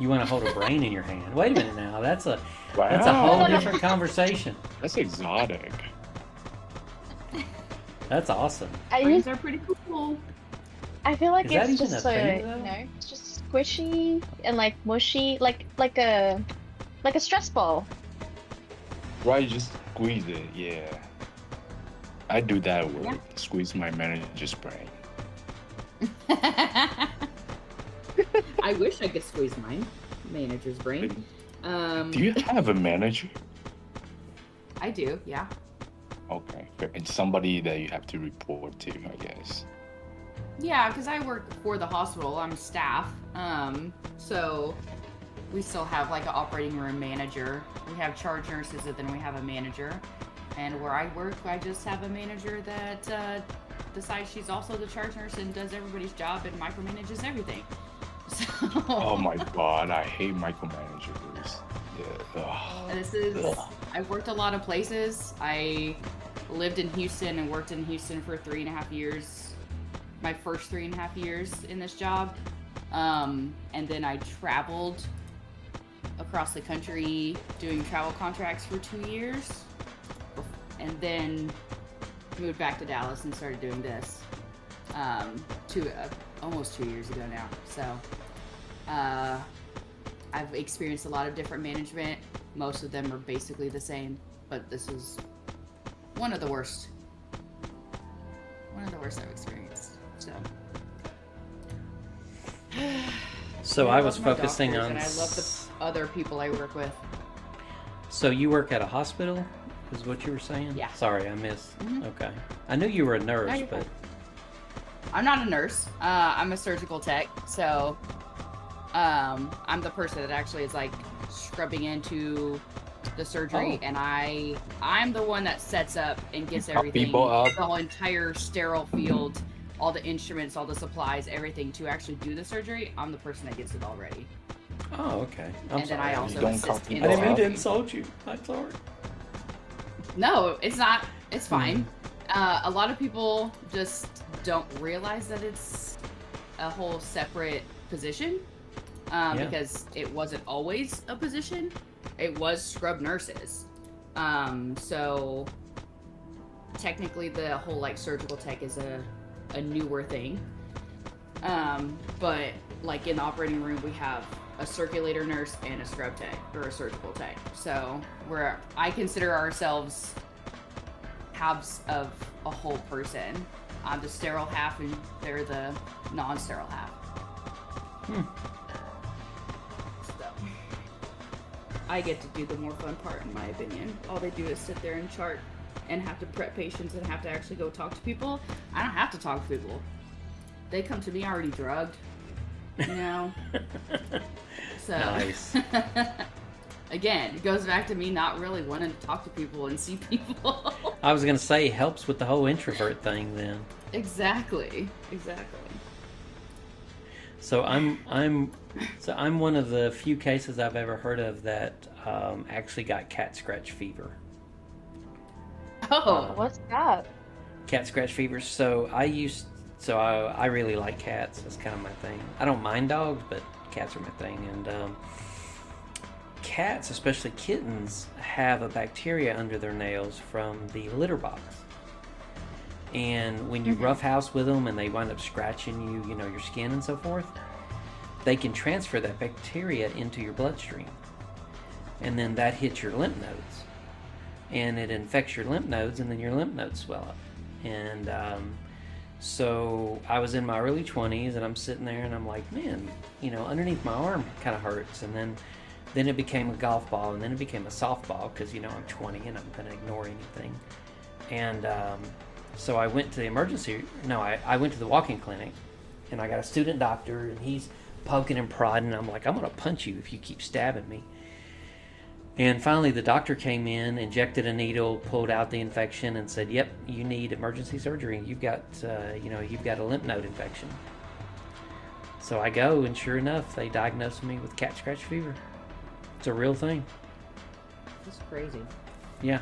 You want to hold a brain in your hand. Wait a minute now. That's a whole Wow. different conversation. That's exotic. That's awesome. I Brains just, are pretty cool. I feel like Is that it's even just a so, thing, though? it's just squishy and like mushy, like a stress ball. Right, just squeeze it, yeah. I do that with Yeah. squeeze my manager's brain. I wish I could squeeze my manager's brain. Do you have a manager? I do, yeah. Okay, it's somebody that you have to report to, I guess. Yeah, because I work for the hospital. I'm staff. So we still have like an operating room manager. We have charge nurses, and then we have a manager. And where I work, I just have a manager that decides she's also the charge nurse and does everybody's job and micromanages everything. So Oh my god, I hate micromanagers. Yeah. Ugh. this is. Ugh. I've worked a lot of places. I lived in Houston and worked in Houston for 3.5 years. My first 3.5 years in this job. And then I traveled across the country doing travel contracts for 2 years. And then moved back to Dallas and started doing this almost 2 years ago now. So I've experienced a lot of different management. Most of them are basically the same, but this is one of the worst. One of the worst I've experienced. So. So I I was love my focusing doctors, on. and I love the other people I work with. So you work at a hospital, is what you were saying? Yeah. Sorry, I missed. Mhm. Okay. I knew you were a nurse, No, you're but I'm not a nurse. I'm a surgical tech, so I'm the person that actually is like scrubbing into the surgery, Oh. and I'm the one that sets up and gets everything, people up. the whole entire sterile field, all the instruments, all the supplies, everything to actually do the surgery. I'm the person that gets it all ready. oh, okay. I'm And then sorry. I also don't assist copy in I didn't mean to Wow. insult you. I'm sorry. No, it's not. It's fine. A lot of people just don't realize that it's a whole separate position Yeah. because it wasn't always a position. It was scrub nurses. So technically, the whole like surgical tech is a newer thing. But like in the operating room, we have a circulator nurse and a scrub tech or a surgical tech. So I consider ourselves halves of a whole person. I'm the sterile half and they're the non-sterile half. So I get to do the more fun part in my opinion. All they do is sit there and chart and have to prep patients and have to actually go talk to people. I don't have to talk to people. They come to me already drugged. You know? So Nice. again, it goes back to me not really wanting to talk to people and see people. I was gonna say helps with the whole introvert thing then. Exactly. So I'm one of the few cases I've ever heard of that actually got cat scratch fever. Oh, What's that? Cat scratch fever. So I really like cats. That's kind of my thing. I don't mind dogs, but cats are my thing. And cats, especially kittens, have a bacteria under their nails from the litter box. And when you roughhouse with them and they wind up scratching you, your skin and so forth, they can transfer that bacteria into your bloodstream. And then that hits your lymph nodes. And it infects your lymph nodes, and then your lymph nodes swell up. And so I was in my early 20s, and I'm sitting there, and I'm like, man, underneath my arm kind of hurts. And then it became a golf ball, and then it became a softball, because, I'm 20, and I'm going to ignore anything. And so I went to I went to the walk-in clinic, and I got a student doctor, and he's poking and prodding. I'm like, I'm going to punch you if you keep stabbing me. And finally, the doctor came in, injected a needle, pulled out the infection, and said, "Yep, you need emergency surgery. You've got, you've got a lymph node infection." So I go, and sure enough, they diagnosed me with cat scratch fever. It's a real thing. that's crazy. Yeah.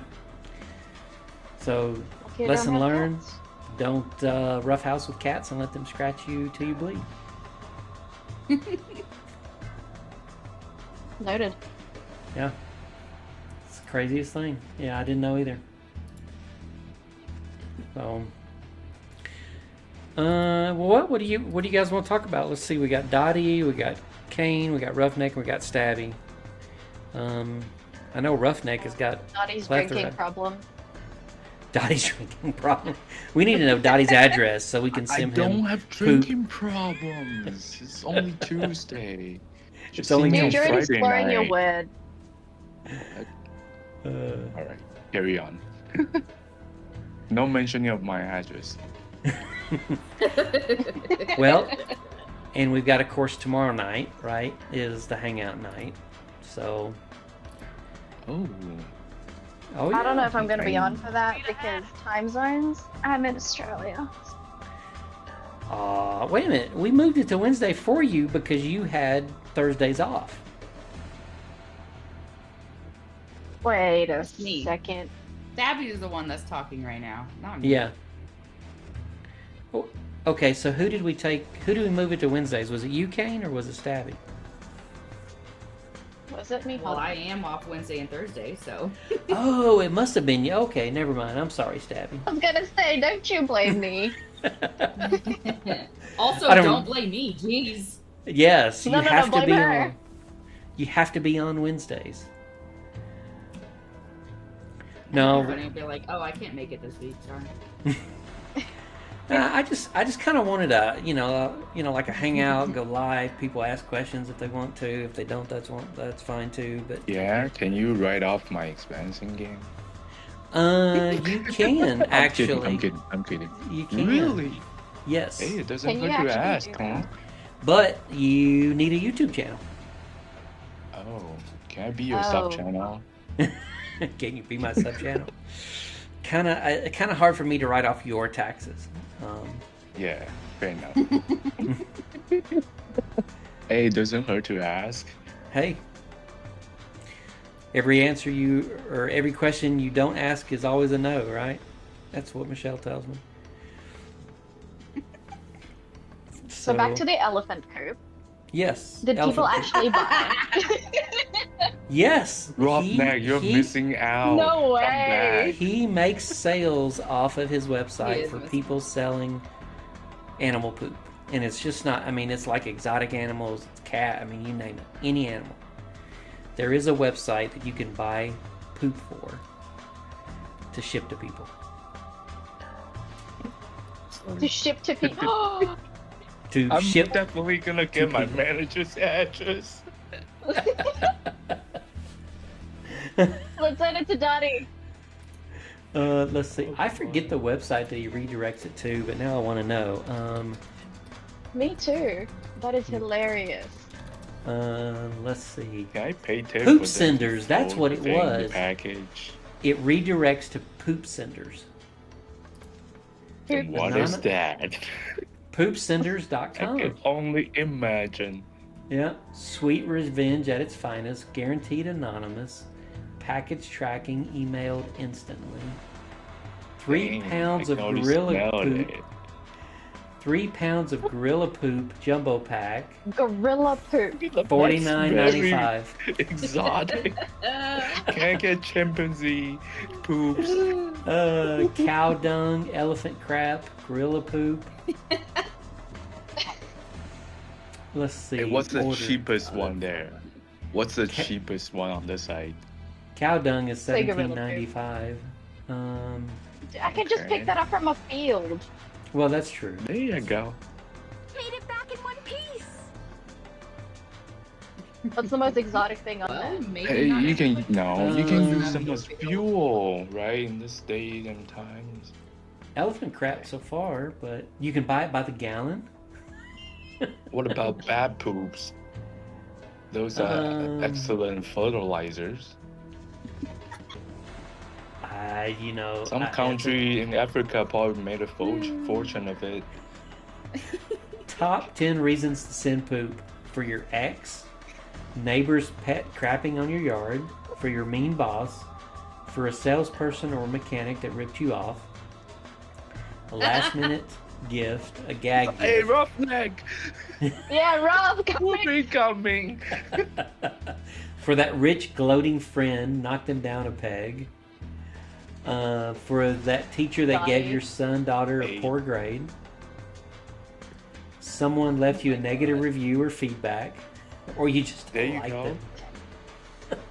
So, Okay, don't lesson have learned: cats. don't roughhouse with cats and let them scratch you till you bleed. Noted. Yeah. It's the craziest thing. Yeah, I didn't know either. So, what do you guys want to talk about? Let's see. We got Dottie, we got Kane, we got Roughneck, and we got Stabby. I know Roughneck has got Dottie's plethora. drinking problem. Dottie's drinking problem. We need to know Dottie's address so we can I send don't him. have drinking problems. It's only Tuesday. It's only see me Dude, on you're Friday exploring your night. word. All right, carry on. No mentioning of my address. Well, and we've got, of course, tomorrow night, right, is the hangout night. So, Oh, I don't know if I'm going to be Fine. on for that because time zones. I'm in Australia. wait a minute. We moved it to Wednesday for you because you had Thursdays off. Wait a Me. second. Stabby is the one that's talking right now, not me. Yeah. Oh, okay, so who did we move it to Wednesdays? Was it you, Kane, or was it Stabby? Was it me? Well, I am off Wednesday and Thursday, so. Oh, it must have been you. Okay, never mind. I'm sorry, Stabby. I was gonna say, don't you blame me. Also, I don't- don't blame me. Jeez. Yes, you No, have to blame be her. on. You have to be on Wednesdays. No, Everybody will be like, oh, I can't make it this week. Sorry. I just kind of wanted a, like a hangout, go live. People ask questions if they want to. If they don't, that's fine too. But yeah. Can you write off my expensing game? you can actually. I'm kidding. You can. Really? Yes. Hey, it doesn't Can you hurt to actually ask, do huh? that? But you need a YouTube channel. Oh, can I be your Oh. sub channel? Can you be my sub channel? Kind of hard for me to write off your taxes. Yeah, fair enough. Hey, it doesn't hurt to ask. Hey, every question you don't ask is always a no, right? That's what Michelle tells me. So back to the elephant coop. yes. Did people elephant actually buy? Yes. Roughneck, you're missing out. No Come way. back. He makes sales off of his He website is for missing people selling animal poop. And it's just not, it's like exotic animals, it's cat, you name it, any animal. There is a website that you can buy poop for to ship to people. To ship to people. To I'm ship. definitely gonna get my people. manager's address. Let's send it to Dottie. Let's see. I forget the website that he redirects it to, but now I want to know. Me too. That is hilarious. Let's see. Can I pay tip Poop for the Senders, that's whole what it thing, the was. package. It redirects to Poop Senders. Poop What Senders. is that? I Poopsenders.com. can only imagine. Yeah. Sweet revenge at its finest, guaranteed anonymous, package tracking, emailed instantly. 3 Dang, pounds I of can already gorilla smell poop. it. 3 pounds of gorilla poop jumbo pack. Gorilla poop. $49.95. Exotic. Can I get chimpanzee poops? Cow dung, elephant crap, gorilla poop. Let's see. Hey, what's the order. cheapest one there? What's the cheapest one on the site? Cow dung is Say gorilla poop. $17.95. I can just pick that up from a field. Well, that's true. There you go. Made it back in one piece. What's the most exotic thing on Well, there? maybe Hey, not you can you can use Um, them as fuel, right? In this day and times. Elephant crap so far, but you can buy it by the gallon. What about bad poops? Those are excellent fertilizers. Some country in Africa probably made a fortune of it. Top 10 reasons to send poop: for your ex, neighbor's pet crapping on your yard, for your mean boss, for a salesperson or mechanic that ripped you off, a last minute gift, a gag Hey, gift. Roughneck! Yeah, Rob, come Whoop here. incoming! For that rich, gloating friend, knocked him down a peg. For that teacher that gave your son, daughter a poor grade. Someone left you a negative review or feedback. Or you just There don't you like go.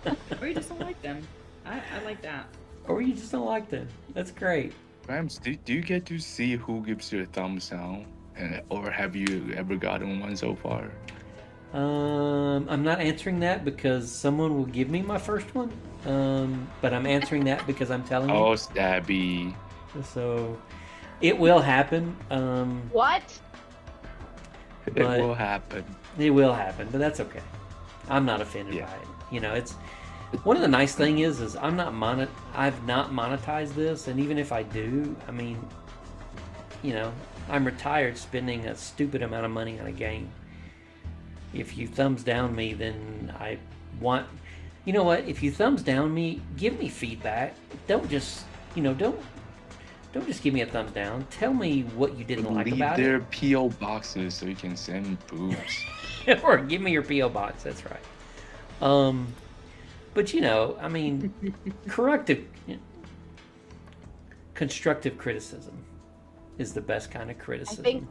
them. Or you just don't like them. I like that. Or you just don't like them. That's great. Rams, do you get to see who gives you a thumbs down? Or have you ever gotten one so far? I'm not answering that because someone will give me my first one. But I'm answering that because I'm telling Oh, you. Stabby. So it will happen. What? It But- will happen. It will happen, but that's okay. I'm not offended Yeah. by it. You know, it's one of the nice thing is I've not monetized this, and even if I do, I mean, you know, I'm retired spending a stupid amount of money on a game. If you thumbs down me, then I want, you know what? If you thumbs down me, give me feedback. Don't just, don't just give me a thumbs down. Tell me what you didn't like Leave about their it. PO boxes so you can send boobs. Or give me your PO box. That's right. But I mean, constructive criticism is the best kind of I criticism. think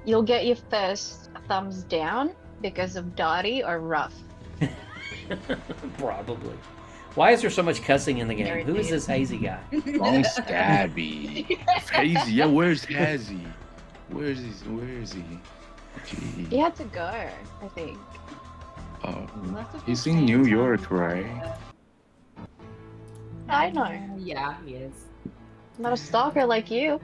you'll get your first thumbs down because of Dottie or Rough. Probably. Why is there so much cussing in the game? There Who is it this hazy guy? Wrong Stabby. Hazy. Yeah, where's Hazy? Where is he? Gee. He had to go, I think. He's in New York, right? I know. Yeah, he is. I'm not a stalker like you.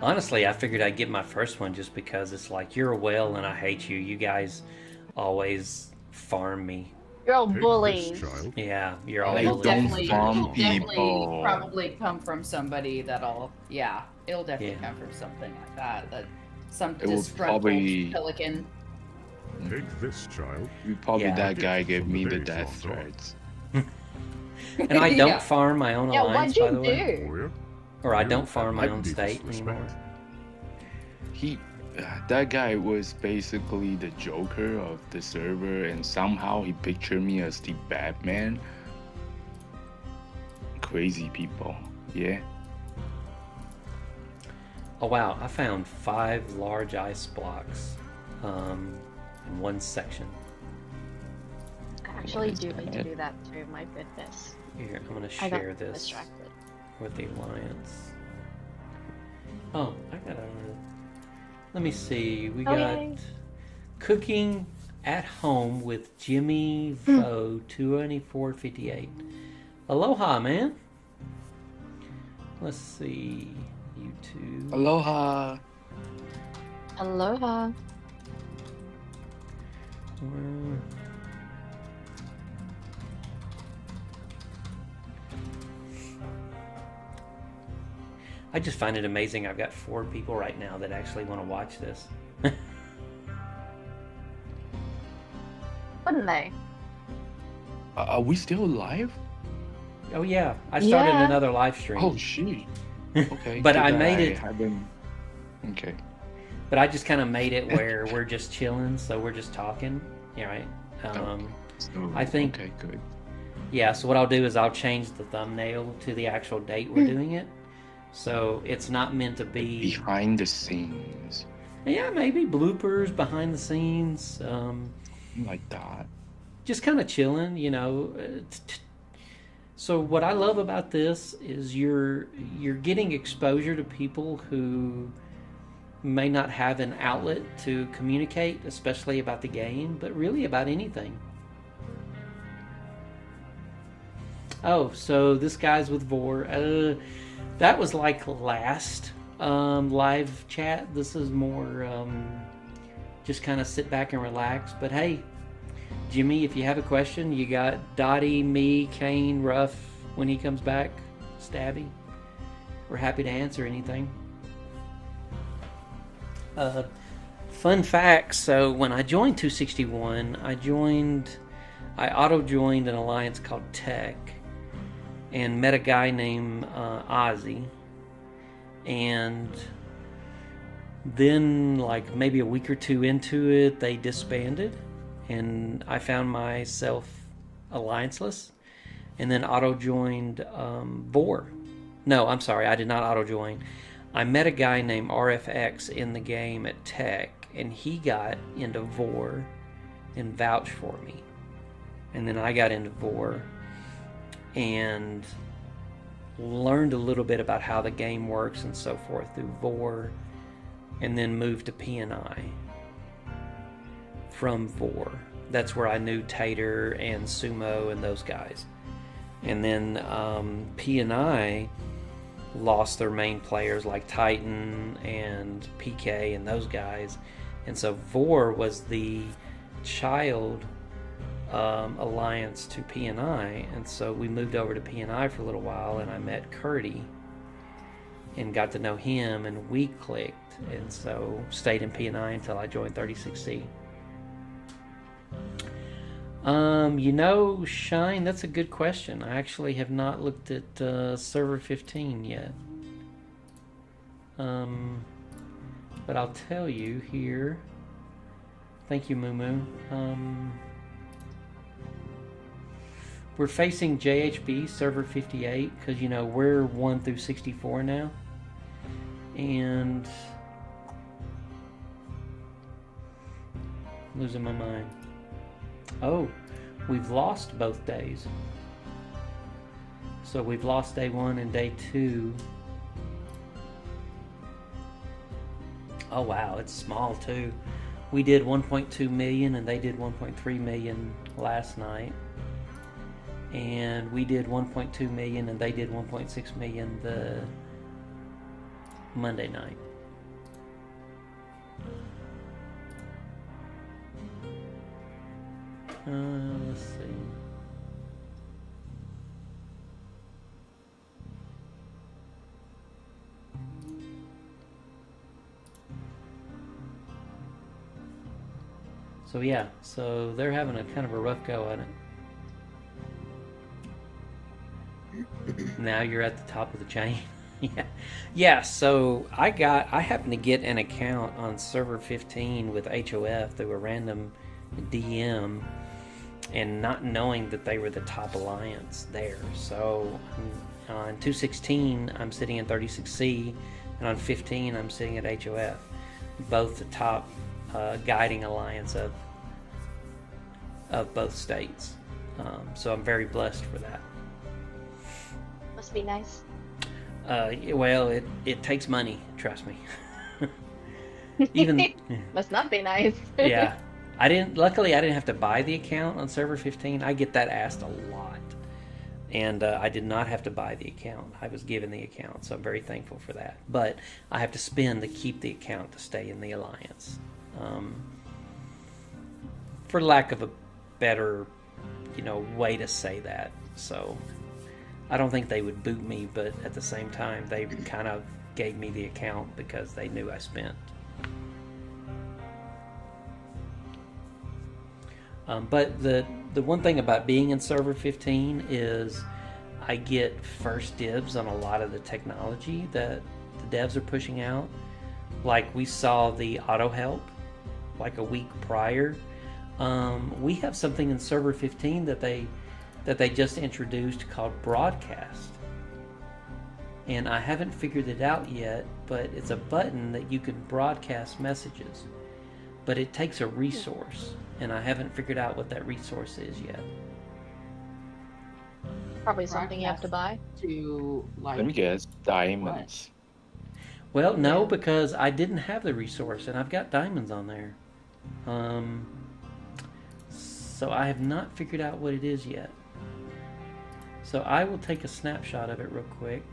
Honestly, I figured I'd get my first one just because it's like, you're a whale and I hate you. You guys always farm me. You're all Take this, bullies. child. Yeah, you're all I It'll don't bullies. farm definitely people. probably come from somebody that'll, it'll definitely Yeah. come from something like that. That some It will disgruntled probably- pelican. Take this, child. Probably Yeah. that guy gave me the Very death soft dog. threats. And I don't Yeah. farm my own Yeah, alliance, what'd by the you way. do? Warrior. Or I You don't farm my have own deepest state respect. anymore. That guy was basically the Joker of the server, and somehow he pictured me as the Batman. Crazy people, yeah. Oh wow, I found 5 large ice blocks in one section. I actually do need to do that too, my goodness. Here, I'm going to I got share this distracted. with the alliance. Oh, I got a... Let me see. We Oh, got yay. cooking at home with Jimmy Vo 2458. Aloha, man. Let's see. YouTube. Aloha. Aloha. Where- I just find it amazing. I've got 4 people right now that actually want to watch this. Wouldn't they? Are we still live? Oh yeah, I started Yeah. another live stream. Oh, shit. Okay. But too I bad made it- haven't- Okay. But I just kind of made it where we're just chilling, so we're just talking. Yeah, right. So, I think- Okay, good. Yeah, so what I'll do is I'll change the thumbnail to the actual date we're doing it. So it's not meant to be. Behind the scenes, Yeah, maybe bloopers, behind the scenes, like that. just kind of chilling, So what I love about this is you're getting exposure to people who may not have an outlet to communicate, especially about the game, but really about anything. Oh, so this guy's with Vor. That was like last live chat. This is more just kind of sit back and relax. But hey, Jimmy, if you have a question, you got Dottie, me, Kane, Ruff when he comes back, Stabby. We're happy to answer anything. Fun fact, so when I joined 261, I auto-joined an alliance called Tech and met a guy named Ozzy. And, Then, like maybe a week or two into it, they disbanded, and I found myself allianceless, and then auto joined Vor. No, I'm sorry, I did not auto join. I met a guy named RFX in the game at Tech, and he got into Vor and vouched for me. And then I got into Vor and learned a little bit about how the game works and so forth through Vor, and then moved to PNI from Vor. That's where I knew Tater and Sumo and those guys. And then PNI lost their main players like Titan and PK and those guys. And so Vor was the child alliance to PNI. And so we moved over to PNI for a little while, and I met Curdy and got to know him, and we clicked. And so stayed in PNI until I joined 36C. Shine, that's a good question. I actually have not looked at server 15 yet. But I'll tell you here. Thank you, Moo. We're facing JHB server 58 because we're 1 through 64 now, and losing my mind. Oh, we've lost both days. So we've lost day 1 and day 2. Oh wow, it's small too. We did 1.2 million and they did 1.3 million last night. And we did 1.2 million and they did 1.6 million the Monday night. Let's see. So yeah, so they're having a kind of a rough go at it. Now you're at the top of the chain. Yeah. So I happened to get an account on server 15 with HOF through a random DM, and not knowing that they were the top alliance there. So on 216 I'm sitting in 36C, and on 15 I'm sitting at HOF, both the top guiding alliance of both states. So I'm very blessed for that. Must be nice. Well, it takes money, trust me. Even Must not be nice. yeah. Luckily I didn't have to buy the account on server 15. I get that asked a lot. And I did not have to buy the account. I was given the account, so I'm very thankful for that. But I have to spend to keep the account to stay in the alliance. For lack of a better, way to say that. So I don't think they would boot me, but at the same time, they kind of gave me the account because they knew I spent. But the one thing about being in server 15 is I get first dibs on a lot of the technology that the devs are pushing out. Like we saw the auto help like a week prior. We have something in server 15 that they just introduced called broadcast. And I haven't figured it out yet, but it's a button that you can broadcast messages. But it takes a resource, and I haven't figured out what that resource is yet. Probably something you have to buy. To like. Let me guess, diamonds. Well, no, Yeah. because I didn't have the resource, and I've got diamonds on there. So I have not figured out what it is yet. So I will take a snapshot of it real quick.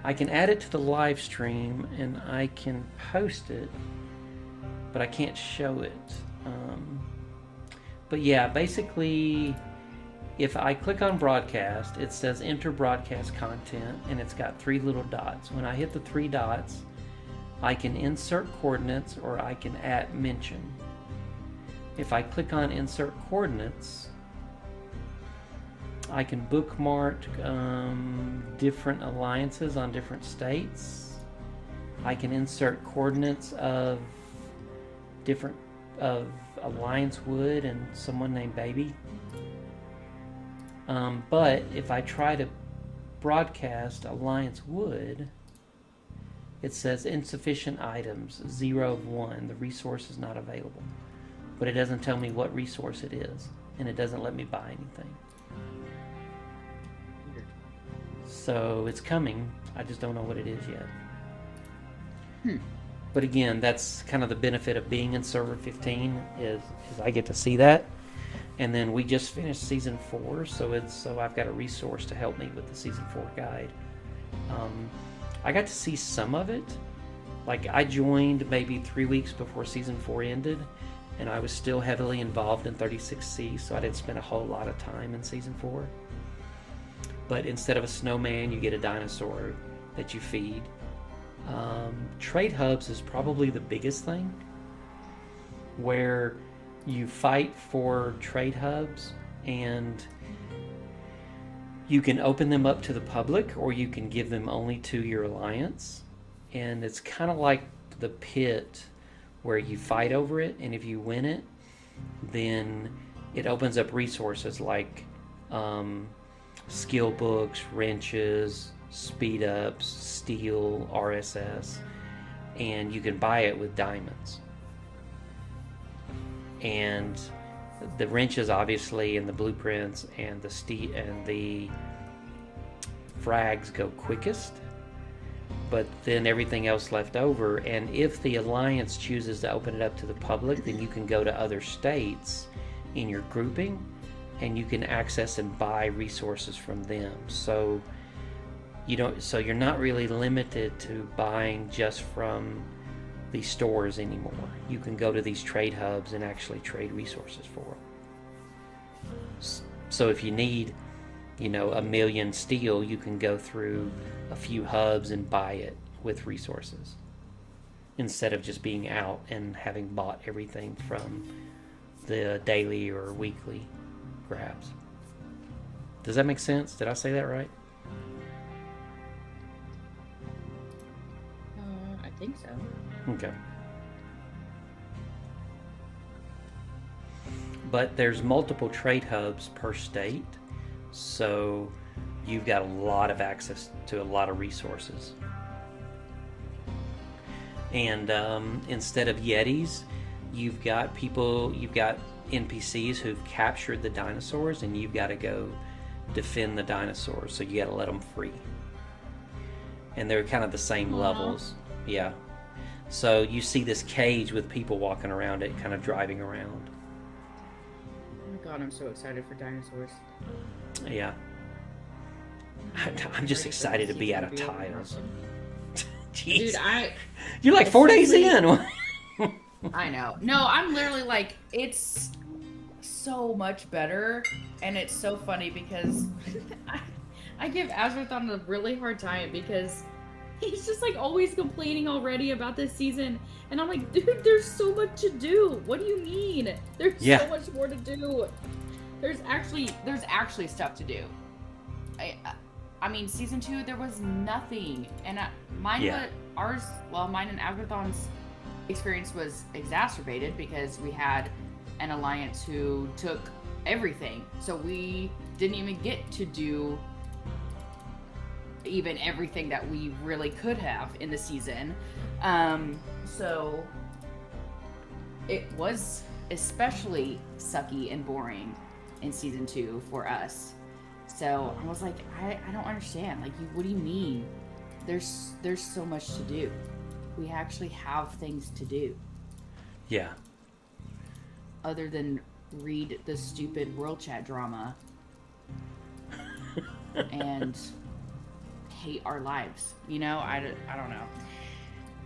I can add it to the live stream, and I can post it, but I can't show it. But yeah, basically, if I click on broadcast, it says enter broadcast content, and it's got 3 little dots. When I hit the 3 dots, I can insert coordinates or I can add mention. If I click on insert coordinates, I can bookmark different alliances on different states. I can insert coordinates of different of Alliance Wood and someone named Baby. But if I try to broadcast Alliance Wood, it says insufficient items, 0 of 1. The resource is not available. But it doesn't tell me what resource it is, and it doesn't let me buy anything. So it's coming. I just don't know what it is yet. But again, that's kind of the benefit of being in server 15 is I get to see that. And then we just finished season 4, so I've got a resource to help me with the season 4 guide. I got to see some of it. Like, I joined maybe 3 weeks before season 4 ended, and I was still heavily involved in 36C, so I didn't spend a whole lot of time in season 4. But instead of a snowman, you get a dinosaur that you feed. Trade hubs is probably the biggest thing, where you fight for trade hubs, and you can open them up to the public, or you can give them only to your alliance. And it's kind of like the pit, where you fight over it, and if you win it, then it opens up resources like skill books, wrenches, speed ups, steel, RSS, and you can buy it with diamonds. And the wrenches, obviously, and the blueprints and the frags go quickest, but then everything else left over. And if the alliance chooses to open it up to the public, then you can go to other states in your grouping, and you can access and buy resources from them. So you're not really limited to buying just from the stores anymore. You can go to these trade hubs and actually trade resources for them. So if you need, 1 million steel, you can go through a few hubs and buy it with resources, instead of just being out and having bought everything from the daily or weekly grabs. Does that make sense? Did I say that right? I think so. Okay. But there's multiple trade hubs per state, so you've got a lot of access to a lot of resources. And instead of Yetis, you've got NPCs who've captured the dinosaurs, and you've got to go defend the dinosaurs, so you got to let them free. And they're kind of the same levels. Yeah. So you see this cage with people walking around it, kind of driving around. Oh my god, I'm so excited for dinosaurs. Yeah. I'm just excited to be out of tiles. Jeez. Dude, You're like 4 days in. I know. No, I'm literally like, it's so much better, and it's so funny because I give Azrathon a really hard time because he's just like always complaining already about this season, and I'm like, dude, there's so much to do. What do you mean? There's so much more to do. There's actually stuff to do. I mean, season 2 there was nothing, and mine and Azrathon's experience was exacerbated because we had an alliance who took everything, so we didn't even get to do even everything that we really could have in the season. So it was especially sucky and boring in season 2 for us. So I was like, I don't understand. Like, what do you mean? There's so much to do. We actually have things to do. Yeah. Other than read the stupid World Chat drama and hate our lives. I don't know.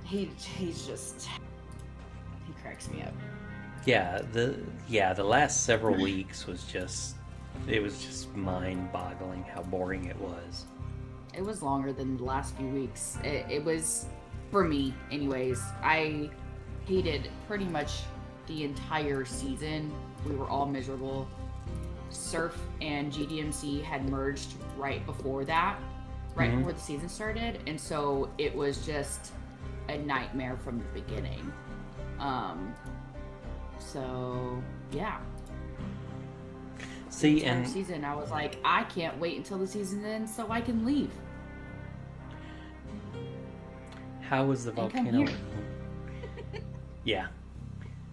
He's just, he cracks me up. Yeah, the last several weeks was just mind-boggling how boring it was. It was longer than the last few weeks. It was, for me anyways. I hated pretty much the entire season. We were all miserable. Surf and GDMC had merged right before that, before the season started, and so it was just a nightmare from the beginning. So yeah. See, Entire and season, I was like, I can't wait until the season ends so I can leave. how was the And come volcano? here. Yeah.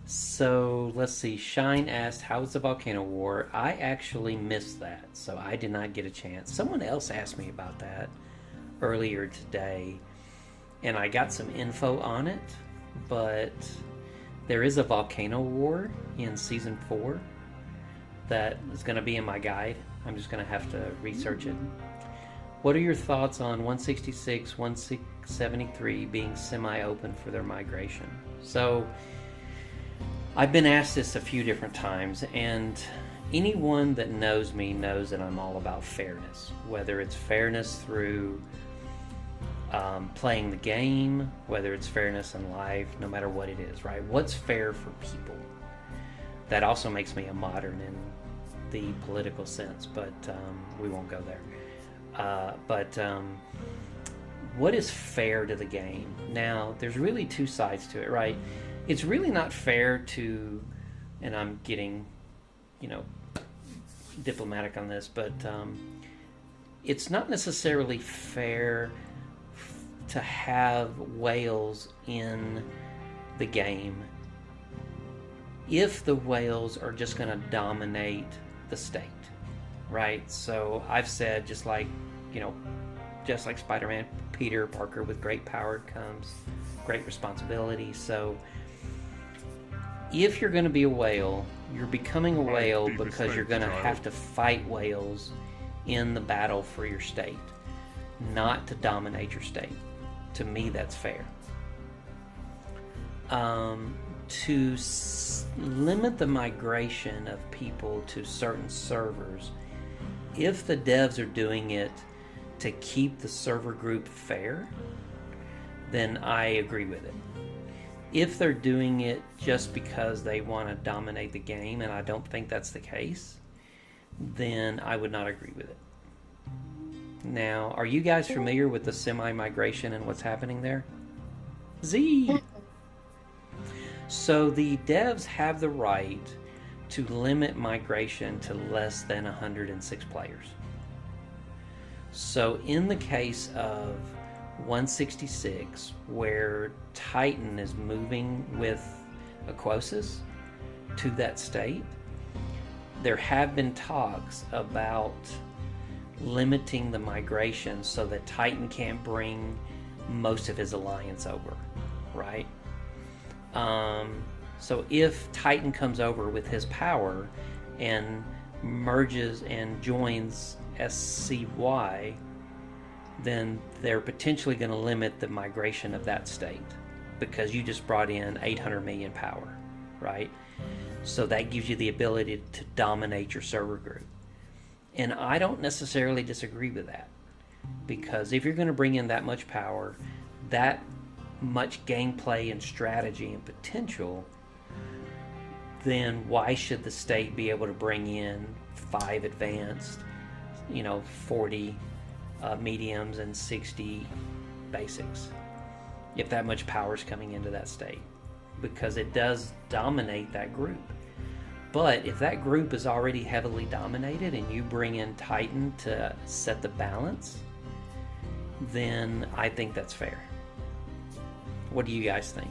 So let's see. Shine asked, "How was the volcano war?" I actually missed that, so I did not get a chance. Someone else asked me about that earlier today, and I got some info on it. But there is a volcano war in season 4 that is going to be in my guide. I'm just going to have to research it. What are your thoughts on 166, 173 being semi-open for their migration? So I've been asked this a few different times, and anyone that knows me knows that I'm all about fairness, whether it's fairness through playing the game, whether it's fairness in life, no matter what it is, right? What's fair for people? That also makes me a modern in the political sense, but we won't go there. What is fair to the game? Now, there's really two sides to it, right? It's really not fair to, and I'm getting, diplomatic on this, but it's not necessarily fair to have whales in the game if the whales are just going to dominate the state, right? So I've said, just like Spider-Man, Peter Parker, with great power comes great responsibility. So if you're going to be a whale, you're becoming a whale be because you're respected, going to child. have to fight whales in the battle for your state, not to dominate your state. To me, that's fair. To limit the migration of people to certain servers, if the devs are doing it to keep the server group fair, then I agree with it. If they're doing it just because they want to dominate the game, and I don't think that's the case, then I would not agree with it. Now, are you guys familiar with the semi-migration and what's happening there? Z! So the devs have the right to limit migration to less than 106 players. So in the case of 166, where Titan is moving with Aquosis to that state, there have been talks about limiting the migration so that Titan can't bring most of his alliance over, right? So if Titan comes over with his power and merges and joins SCY, then they're potentially going to limit the migration of that state because you just brought in 800 million power, right? So that gives you the ability to dominate your server group. And I don't necessarily disagree with that, because if you're going to bring in that much power, that much gameplay and strategy and potential, then why should the state be able to bring in 5 advanced, 40 mediums and 60 basics if that much power is coming into that state? Because it does dominate that group. But if that group is already heavily dominated and you bring in Titan to set the balance, then I think that's fair. What do you guys think?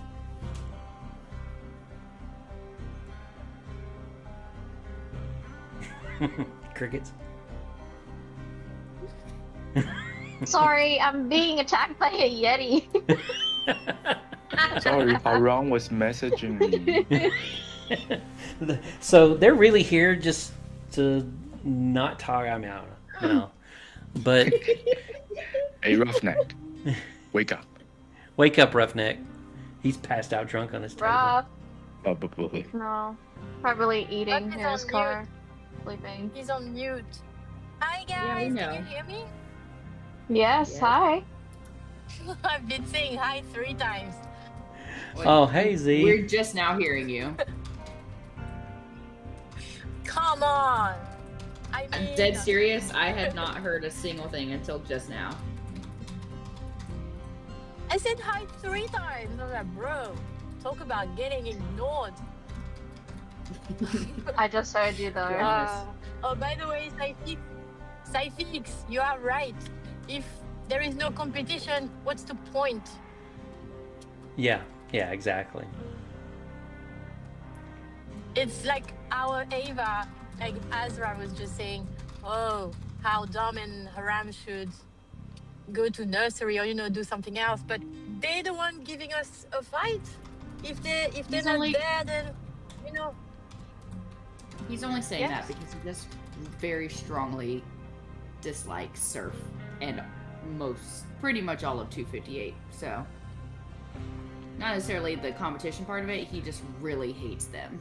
Crickets? Sorry, I'm being attacked by a Yeti. Sorry, Haran was messaging me. So they're really here just to not talk. I mean, I don't know. But Hey, Roughneck, wake up. wake up, Roughneck. He's passed out drunk on his table. Rob, Probably. no. Probably eating Rob in is his on car. Sleeping. He's on mute. Hi Yeah, we guys, know. can you hear me? Yes, Yeah. hi. I've been saying hi 3 times. Oh, hey, Z. We're just now hearing you. Come on. I I'm mean, dead serious. I had not heard a single thing until just now. I said hi 3 times. I was like, bro, talk about getting ignored. I just heard you though. Goodness. Oh, by the way, Cyfix, you are right. If there is no competition, what's the point? Yeah, exactly. It's like our Ava, like Azra was just saying, oh, how Dom and Haram should go to nursery or do something else, but they're the one giving us a fight. If they're He's not only- there, then He's only saying Yes. that because he just very strongly dislikes Surf and pretty much all of 258. So, not necessarily the competition part of it. He just really hates them.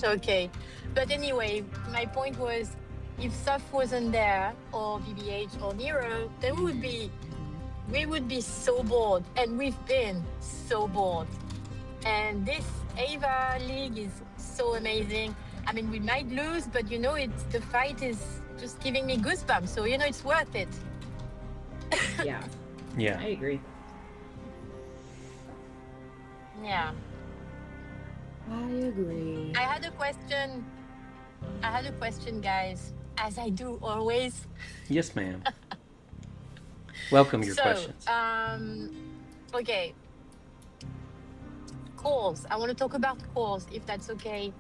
okay. But anyway, my point was, if Soph wasn't there, or VBH or Nero, then we would be so bored, and we've been so bored. And this Ava League is so amazing. I mean, we might lose, but the fight is just giving me goosebumps. So it's worth it. Yeah, Yeah. I agree. Yeah. I agree. I had a question, guys, as I do always. Yes, ma'am. Welcome your questions. Okay. Calls. I want to talk about calls, if that's okay.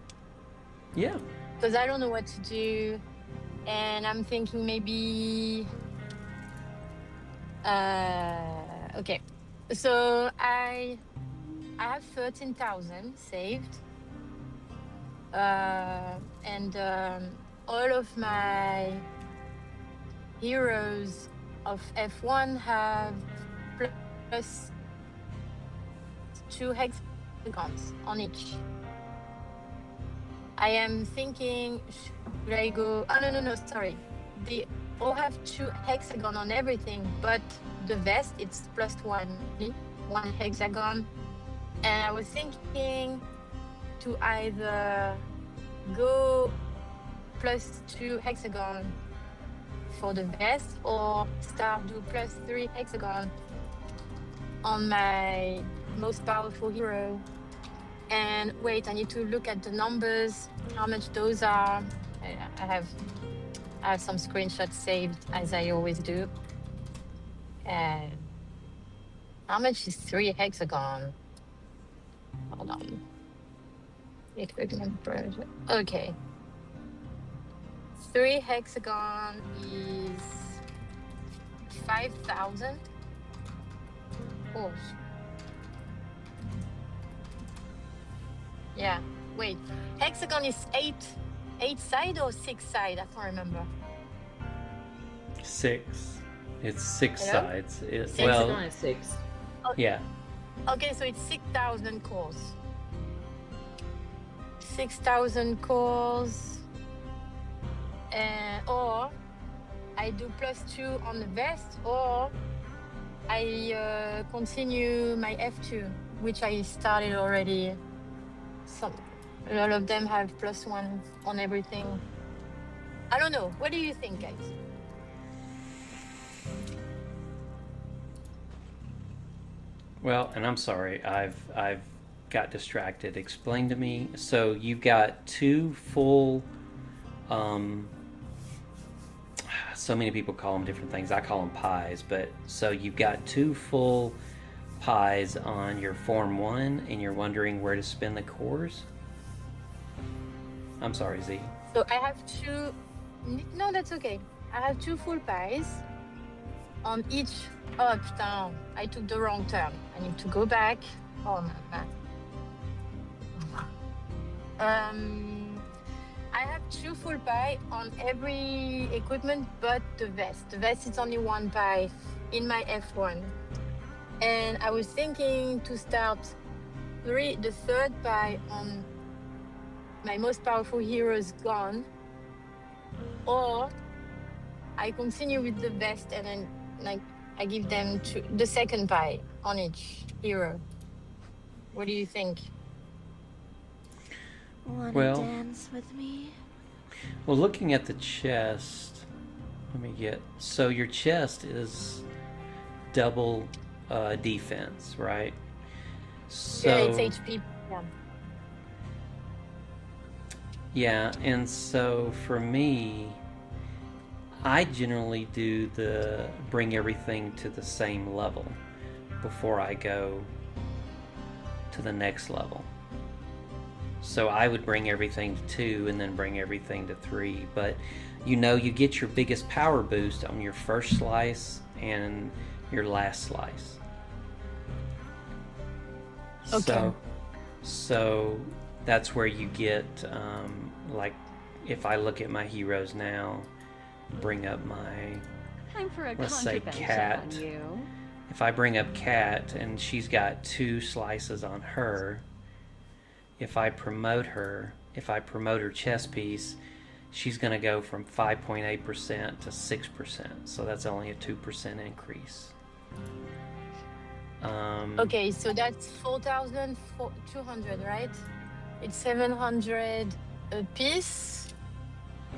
Yeah. Because I don't know what to do, and I'm thinking maybe. Okay, so I have 13,000 saved, and all of my heroes of F1 have plus 2 hexagons on each. I am thinking, should I go? Oh, no, sorry. They all have 2 hexagon on everything, but the vest, it's plus 1 hexagon. And I was thinking to either go plus 2 hexagon for the vest or start do plus 3 hexagon on my most powerful hero. And wait, I need to look at the numbers, how much those are. I have some screenshots saved, as I always do. And how much is 3 hexagon? Hold on. Equipment project. Okay. 3 hexagon is 5,000. Oh. Yeah. Wait. Hexagon is 8 side or 6 side? I can't remember. 6. It's 6 Hello? sides. Six. Well, is 6. yeah. Okay, so it's 6,000 cores. 6,000 cores. Or I do plus 2 on the vest, or I continue my F2, which I started already. A lot of them have plus 1 on everything. I don't know. What do you think, guys? Well, and I'm sorry, I've got distracted. Explain to me. So you've got 2 full. So many people call them different things. I call them pies, but so you've got 2 full pies on your Form 1, and you're wondering where to spin the cores. I'm sorry, Z. So I have 2. No, that's okay. I have 2 full pies on each. Oh, putain, I took the wrong turn. I need to go back. Oh, man. I have 2 full pie on every equipment but the vest. The vest is only 1 pie in my F1. And I was thinking to start the 3rd pie on my most powerful heroes gone, or I continue with the vest and then I give them the 2nd pie on each hero. What do you think? Wanna Well- dance with me? Well, looking at the chest, let me get. So your chest is double defense, right? So Yeah, it's HP. Yeah. yeah, and so for me, I generally do the bring everything to the same level before I go to the next level. So I would bring everything to 2 and then bring everything to 3. But you know, you get your biggest power boost on your first slice and your last slice. Okay. So that's where you get, like, if I look at my heroes now, bring up my, Time for a let's say, contravention cat. on you. If I bring up Cat and she's got 2 slices on her, if I promote her chess piece, she's going to go from 5.8% to 6%. So that's only a 2% increase. Okay, so that's 4,200, right? It's 700 a piece.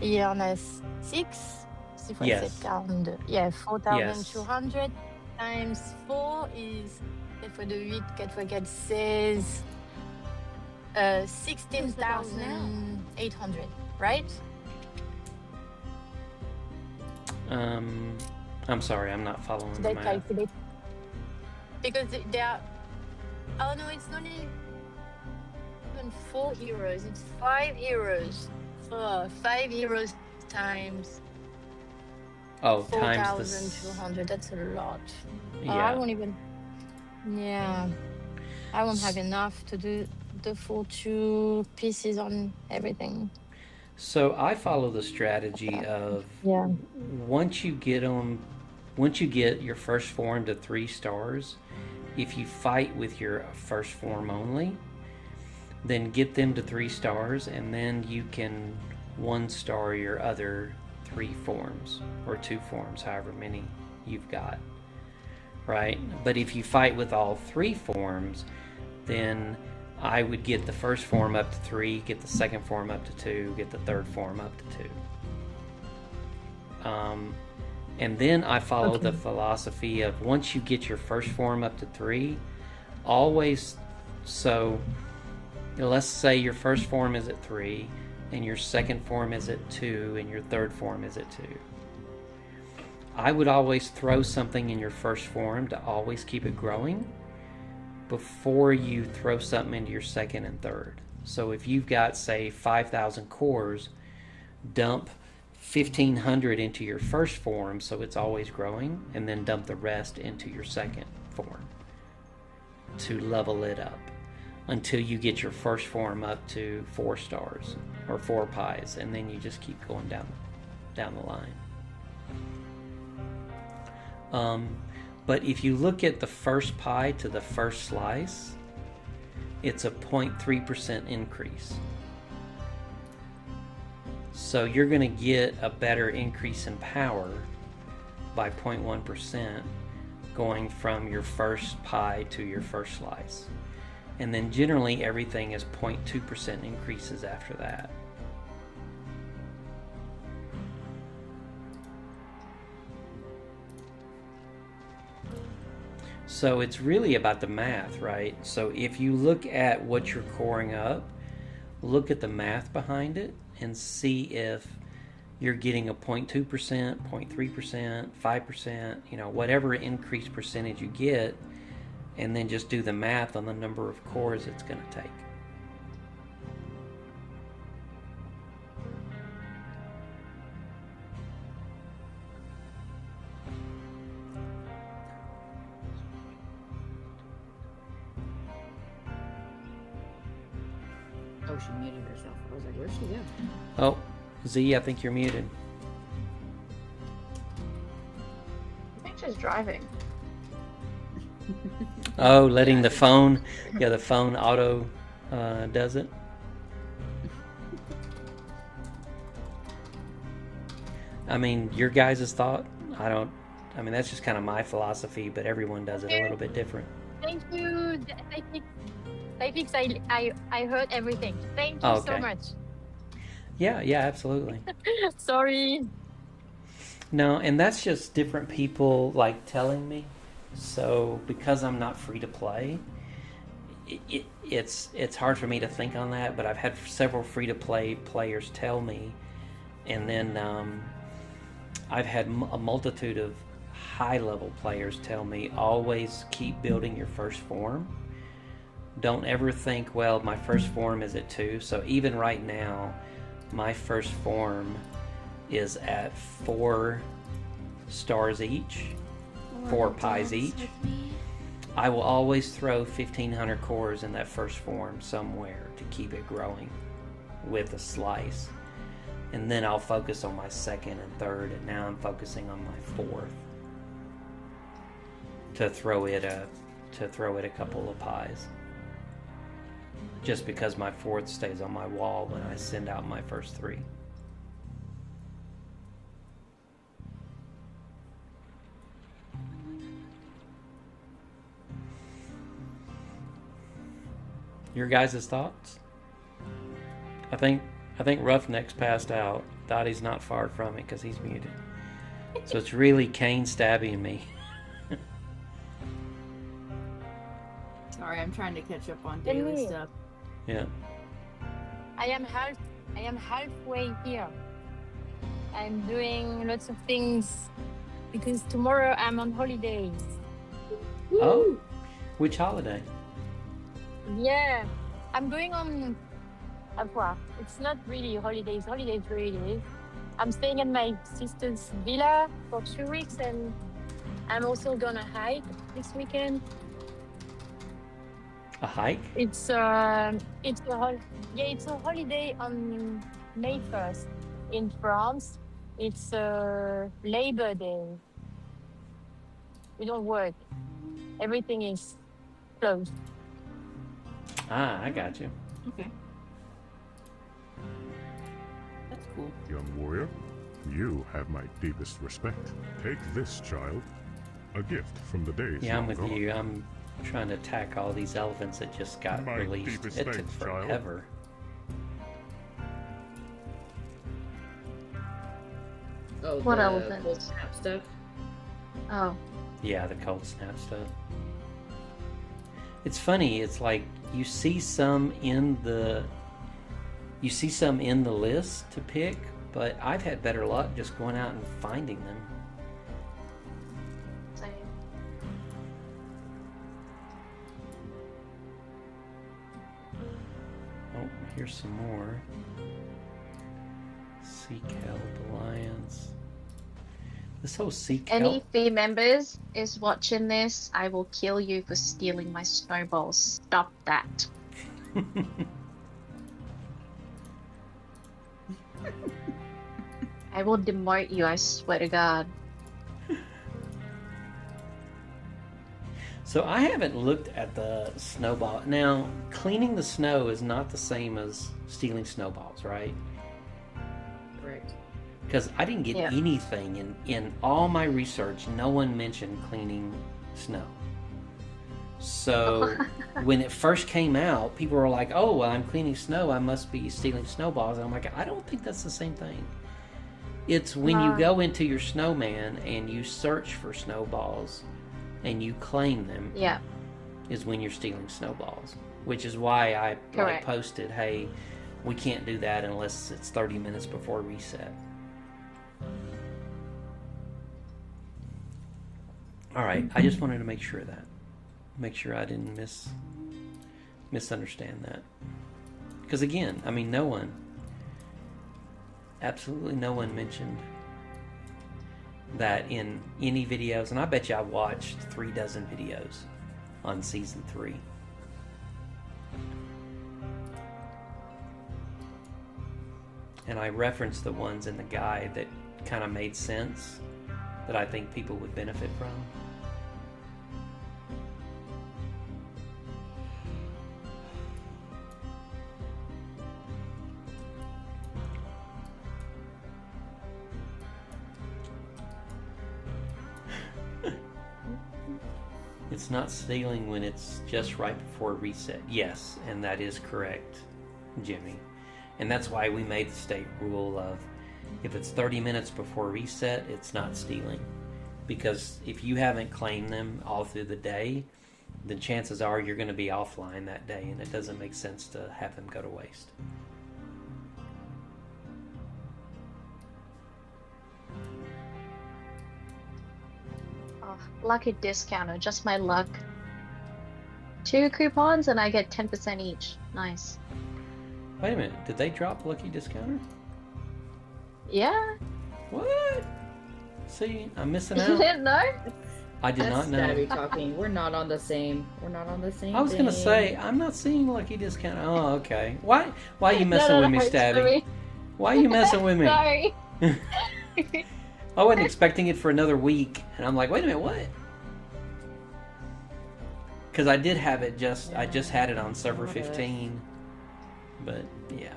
Il y en a 6. Si fois Yes. 7,42. Yeah, 4,200 times 4 is 4 de 8, 4 fois 4, 16. 16,800, right? I'm sorry, I'm not following the They math. calculate. Because they are. Oh no, it's not even 4 heroes, it's 5 heroes. 5 heroes times Oh, times the 4,200. That's a lot. I yeah. won't even. Yeah. I won't have enough to do the full 2 pieces on everything. So I follow the strategy of Yeah. once you get your first form to 3 stars, if you fight with your first form only, then get them to 3 stars, and then you can 1 star your other 3 forms or 2 forms, however many you've got, right? But if you fight with all 3 forms, then I would get the first form up to 3, get the second form up to 2, get the third form up to 2. And then I follow the philosophy of once you get your first form up to 3, always, so let's say your first form is at 3, and your second form is at 2, and your third form is at 2. I would always throw something in your first form to always keep it growing before you throw something into your second and third. So if you've got, say, 5,000 cores, dump 1,500 into your first form so it's always growing, and then dump the rest into your second form to level it up until you get your first form up to 4 stars or 4 pies, and then you just keep going down the line. But if you look at the first pie to the first slice, it's a 0.3% increase. So you're going to get a better increase in power by 0.1% going from your first pie to your first slice. And then generally everything is 0.2% increases after that. So it's really about the math, right? So if you look at what you're coring up, look at the math behind it and see if you're getting a 0.2%, 0.3%, 5%, whatever increased percentage you get, and then just do the math on the number of cores it's going to take. Oh, she muted herself. I was like, where'd she go? Oh, Z, I think you're muted. I think she's driving. Oh, letting the phone, the phone auto does it. I mean, your guys' thought, that's just kind of my philosophy, but everyone does it a little bit different. Thank you. I heard everything. Thank you Okay. so much. Yeah, absolutely. Sorry. No, and that's just different people like telling me, So because I'm not free to play, it's hard for me to think on that. But I've had several free to play players tell me, and then I've had a multitude of high level players tell me, always keep building your first form. Don't ever think, well, my first form is at 2. So even right now, my first form is at 4 stars each, 4 pies each. I will always throw 1,500 cores in that first form somewhere to keep it growing with a slice. And then I'll focus on my second and third, and now I'm focusing on my fourth to throw it a couple of pies. Just because my fourth stays on my wall when I send out my first 3. Your guys' thoughts? I think Roughneck's passed out. Dottie's not far from it because he's muted. So it's really Kane stabbing me. Sorry, I'm trying to catch up on Tell daily me. stuff. Yeah. I am halfway here. I'm doing lots of things because tomorrow I'm on holidays. Oh, which holiday? Yeah, I'm going on. Well, it's not really holidays. Really. I'm staying at my sister's villa for 2 weeks, and I'm also gonna hike this weekend. A hike? It's a holiday on May 1st in France. It's Labor Day. We don't work. Everything is closed. Ah, I got you. Okay. That's cool. Young warrior, you have my deepest respect. Take this, child. A gift from the days Yeah, I'm long with gone. you. I'm trying to attack all these elephants that just got My released. deepest It took thanks, child. forever. Oh, What the elephants? cold snap stuff. Oh. Yeah, the cold snap stuff. It's funny. It's like you see some in the list to pick, but I've had better luck just going out and finding them. Same. Oh, here's some more. Sea Kelp Alliance. This whole Sea Kelp. Any fee members is watching this, I will kill you for stealing my snowballs. Stop that. I will demote you, I swear to God. So I haven't looked at the snowball. Now, cleaning the snow is not the same as stealing snowballs, right? Correct. Because I didn't get Yeah. anything in all my research. No one mentioned cleaning snow. So when it first came out, people were like, "Oh, well, I'm cleaning snow. I must be stealing snowballs." And I'm like, I don't think that's the same thing. It's when you go into your snowman and you search for snowballs and you claim them, Yeah. is when you're stealing snowballs. Which is why I Correct. posted, "Hey, we can't do that unless it's 30 minutes before reset." All right, I just wanted to make sure I didn't misunderstand that. Because again, I mean, absolutely no one mentioned that in any videos, and I bet you I watched 36 videos on season 3. And I referenced the ones in the guide that kind of made sense, that I think people would benefit from. It's not stealing when it's just right before reset. Yes, and that is correct, Jimmy. And that's why we made the state rule of if it's 30 minutes before reset, it's not stealing. because if you haven't claimed them all through the day, then chances are you're going to be offline that day, and it doesn't make sense to have them go to waste. Oh, lucky discounter, just my luck. 2 coupons and I get 10% each. Nice. Wait a minute, did they drop Lucky Discounter? Yeah. What? See, I'm missing You out. didn't know? I did That's not know. Stabby talking. We're not on the same. We're not on the same. I was gonna thing. say I'm not seeing Lucky Discounter. Oh, okay. Why are you messing No, with me, it's Stabby? sorry. Why are you messing with me? Sorry. I wasn't expecting it for another week, and I'm like, wait a minute, what? Because I did have it I just had it on server 15, but yeah,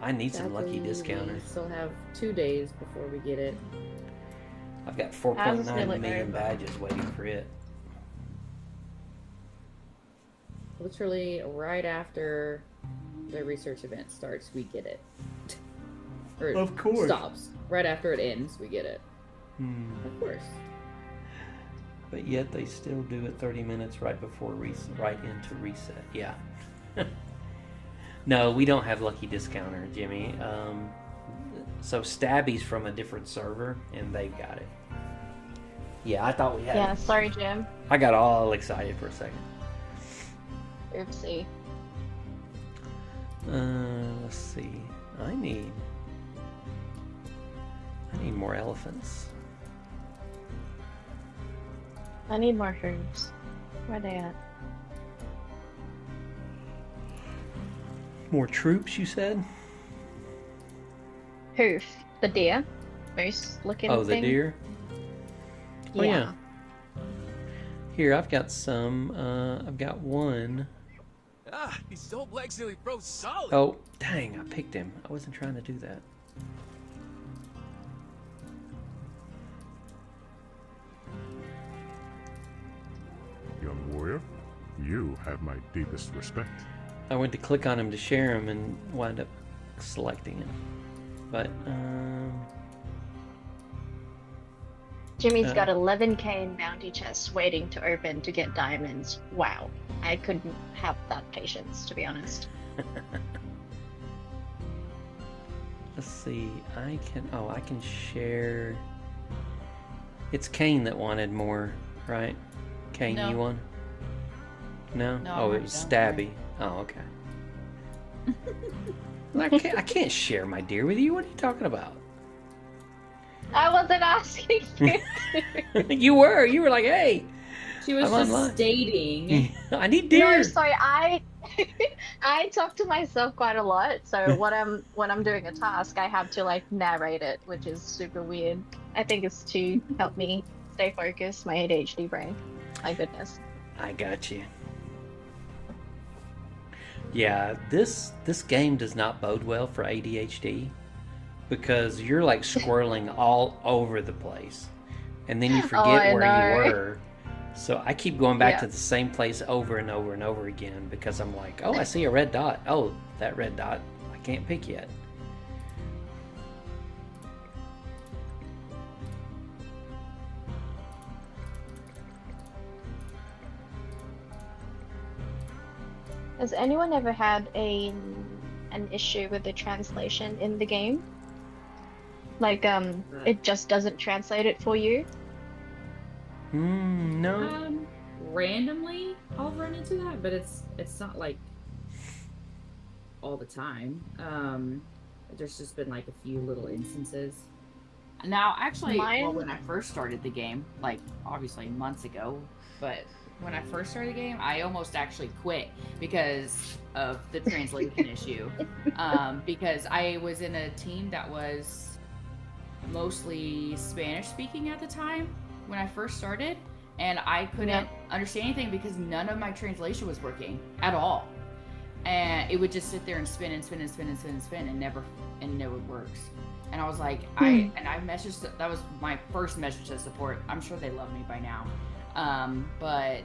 I need some Lucky Sadly, Discounter. We still have 2 days before we get it. I've got I was 4.9 really million worried. badges waiting for it. Literally right after the research event starts, we get it. Or Of course. stops. Right after it ends, we get it. Of course. But yet they still do it 30 minutes right before right into reset. Yeah. No, we don't have Lucky Discounter, Jimmy. So Stabby's from a different server, and they've got it. Yeah, I thought we had Yeah, it. sorry, Jim. I got all excited for a second. Oopsie. Let's see. I need more elephants. I need more hooves. Where they at? More troops, you said? Hoof. The deer. Moose looking Oh, the thing. deer? Yeah. Oh, yeah. Here, I've got some. I've got one. Ah, these dope legs nearly froze solid. Oh, dang, I picked him. I wasn't trying to do that. Young warrior, you have my deepest respect. I went to click on him to share him and wound up selecting him. But, Jimmy's Uh. got 11k in bounty chests waiting to open to get diamonds. Wow. I couldn't have that patience, to be honest. let's see. I can share. It's Kane that wanted more, right? Kane, No. you won? No? No, Oh, I'm it was already Stabby. Oh, okay. I can't share my deer with you. What are you talking about? I wasn't asking you. You were like, hey, She was I'm just online. stating. I need deer. No, sorry, I talk to myself quite a lot. So when I'm doing a task, I have to like narrate it, which is super weird. I think it's to help me stay focused. My ADHD brain. My goodness. I got you. Yeah, this game does not bode well for ADHD because you're like squirreling all over the place, and then you forget I where know. you were. So I keep going back Yeah. to the same place over and over and over again because I'm like, oh, I see a red dot. Oh, that red dot I can't pick yet. Has anyone ever had an issue with the translation in the game? Like it just doesn't translate it for you? No. Randomly, I'll run into that, but it's not like all the time. There's just been like a few little instances. Now, actually, Mine- well, when I first started the game, like obviously months ago, but when I first started the game, I almost actually quit because of the translation issue. Because I was in a team that was mostly Spanish speaking at the time when I first started, and I couldn't understand anything because none of my translation was working at all. And it would just sit there and spin and spin and spin and spin and spin and never works. And I was like, I messaged, that was my first message to support. I'm sure they love me by now. But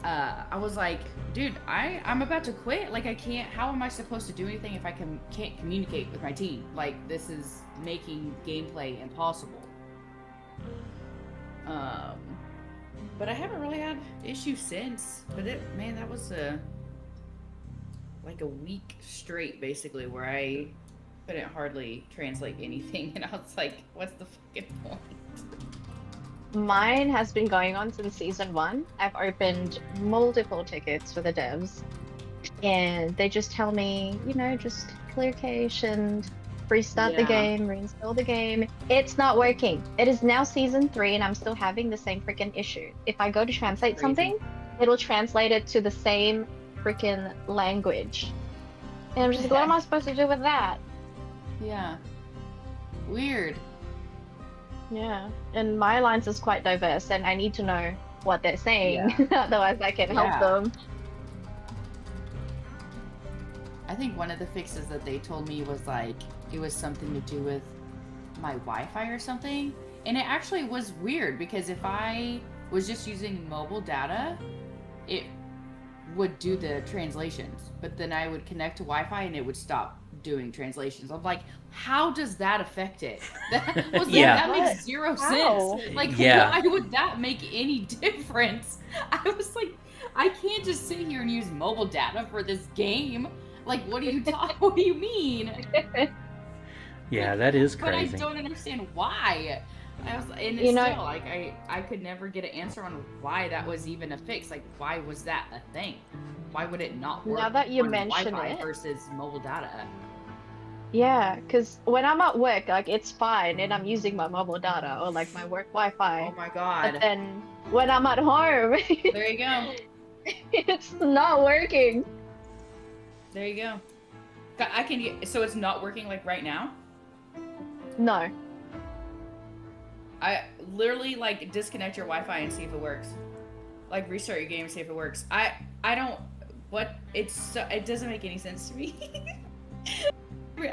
I was like, dude, I'm about to quit. Like, I can't, how am I supposed to do anything if I can't communicate with my team? Like, this is making gameplay impossible. But I haven't really had issues since. But that was like a week straight basically where I couldn't hardly translate anything, and I was like, what's the fucking point? Mine has been going on since season 1. I've opened multiple tickets for the devs, and they just tell me, just clear cache and restart the Yeah. game, reinstall the game. It's not working. It is now season 3, and I'm still having the same freaking issue. If I go to translate Crazy. something, it'll translate it to the same freaking language. And I'm just like, what am I supposed to do with that? Yeah. Weird. Yeah, and my alliance is quite diverse, and I need to know what they're saying, otherwise I can help Yeah. them. I think one of the fixes that they told me was like it was something to do with my Wi-Fi or something. And it actually was weird because if I was just using mobile data, it would do the translations. But then I would connect to Wi-Fi and it would stop doing translations. I'm like, how does that affect it? That makes zero How? sense. Like, Yeah. why would that make any difference? I was like, I can't just sit here and use mobile data for this game. Like, what do you mean? Yeah, that is But I crazy. don't understand why. And it's still like I could never get an answer on why that was even a fix. Like, why was that a thing? Why would it not work? Now that you on mention Wi-Fi it. versus mobile data. Yeah, because when I'm at work, like, it's fine, and I'm using my mobile data or like my work Wi-Fi. Oh my But god! then when I'm at home, There you go. it's not working. There you go. I can get. So it's not working like right now. No. I literally like disconnect your Wi-Fi and see if it works. Like restart your game and see if it works. I don't. What? It doesn't make any sense to me.